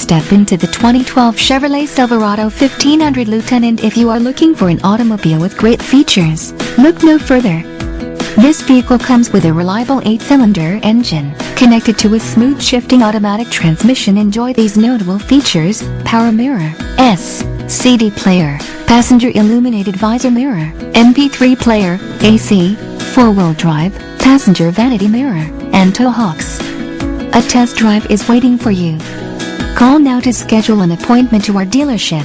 Step into the 2012 Chevrolet Silverado 1500 Lieutenant. If you are looking for an automobile with great features, look no further. This vehicle comes with a reliable 8-cylinder engine, connected to a smooth shifting automatic transmission. Enjoy these notable features: power mirror, CD player, passenger illuminated visor mirror, MP3 player, AC, 4-wheel drive, passenger vanity mirror, and tow hooks. A test drive is waiting for you. Call now to schedule an appointment to our dealership.